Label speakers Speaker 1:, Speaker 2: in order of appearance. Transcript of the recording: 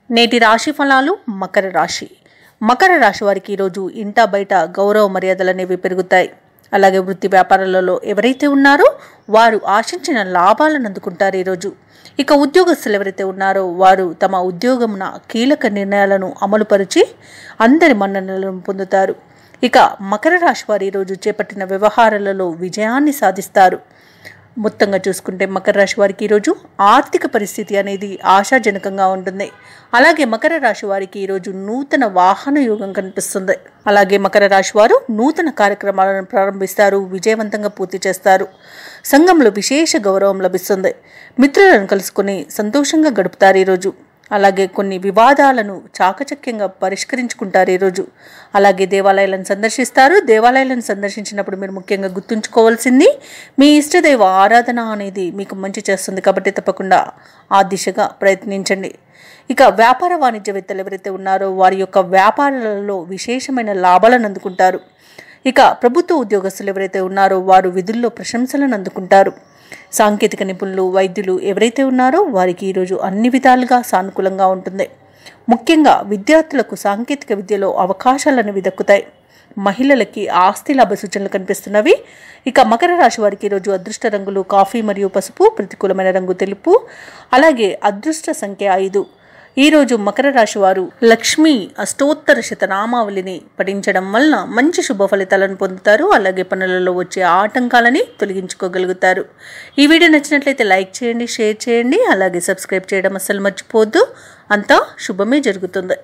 Speaker 1: నేటి రాశి ఫలాలు. మకర రాశి వారికి ఈరోజు ఇంటా బయట గౌరవ మర్యాదలు అనేవి పెరుగుతాయి. అలాగే వృత్తి వ్యాపారాలలో ఎవరైతే ఉన్నారో వారు ఆశించిన లాభాలను అందుకుంటారు ఈరోజు. ఇక ఉద్యోగస్తులు ఎవరైతే ఉన్నారో వారు తమ ఉద్యోగమున కీలక నిర్ణయాలను అమలుపరిచి అందరి మన్ననలను పొందుతారు. ఇక మకర రాశి వారు ఈరోజు చేపట్టిన వ్యవహారాలలో విజయాన్ని సాధిస్తారు. మొత్తంగా చూసుకుంటే మకర రాశి వారికి ఈరోజు ఆర్థిక పరిస్థితి అనేది ఆశాజనకంగా ఉంటుంది. అలాగే మకర రాశి వారికి ఈరోజు నూతన వాహన యోగం కనిపిస్తుంది. అలాగే మకర రాశి వారు నూతన కార్యక్రమాలను ప్రారంభిస్తారు, విజయవంతంగా పూర్తి చేస్తారు. సంఘంలో విశేష గౌరవం లభిస్తుంది. మిత్రులను కలుసుకొని సంతోషంగా గడుపుతారు ఈరోజు. అలాగే కొన్ని వివాదాలను చాకచక్యంగా పరిష్కరించుకుంటారు ఈరోజు. అలాగే దేవాలయాలను సందర్శిస్తారు. దేవాలయాలను సందర్శించినప్పుడు మీరు ముఖ్యంగా గుర్తుంచుకోవాల్సింది మీ ఇష్టదైవ ఆరాధన అనేది మీకు మంచి చేస్తుంది కాబట్టి తప్పకుండా ఆ దిశగా ప్రయత్నించండి. ఇక వ్యాపార వాణిజ్యవేత్తలు ఎవరైతే ఉన్నారో వారి యొక్క వ్యాపారాలలో విశేషమైన లాభాలను అందుకుంటారు. ఇక ప్రభుత్వ ఉద్యోగస్తులు ఎవరైతే ఉన్నారో వారు విధుల్లో ప్రశంసలను అందుకుంటారు. సాంకేతిక నిపుణులు, వైద్యులు ఎవరైతే ఉన్నారో వారికి ఈరోజు అన్ని విధాలుగా సానుకూలంగా ఉంటుంది. ముఖ్యంగా విద్యార్థులకు సాంకేతిక విద్యలో అవకాశాలు అనేవి దక్కుతాయి. మహిళలకి ఆస్తి లాభ సూచనలు కనిపిస్తున్నవి. ఇక మకర రాశి వారికి ఈరోజు అదృష్ట రంగులు కాఫీ మరియు పసుపు, ప్రతికూలమైన రంగు తెలుపు, అలాగే అదృష్ట సంఖ్య 5. ఈరోజు మకర రాశి వారు లక్ష్మీ అష్టోత్తర శతనామావళిని పఠించడం వలన మంచి శుభ ఫలితాలను పొందుతారు. అలాగే పనులలో వచ్చే ఆటంకాలని తొలగించుకోగలుగుతారు. ఈ వీడియో నచ్చినట్లయితే లైక్ చేయండి, షేర్ చేయండి, అలాగే సబ్స్క్రైబ్ చేయడం అస్సలు మర్చిపోవద్దు. అంతా శుభమే జరుగుతుంది.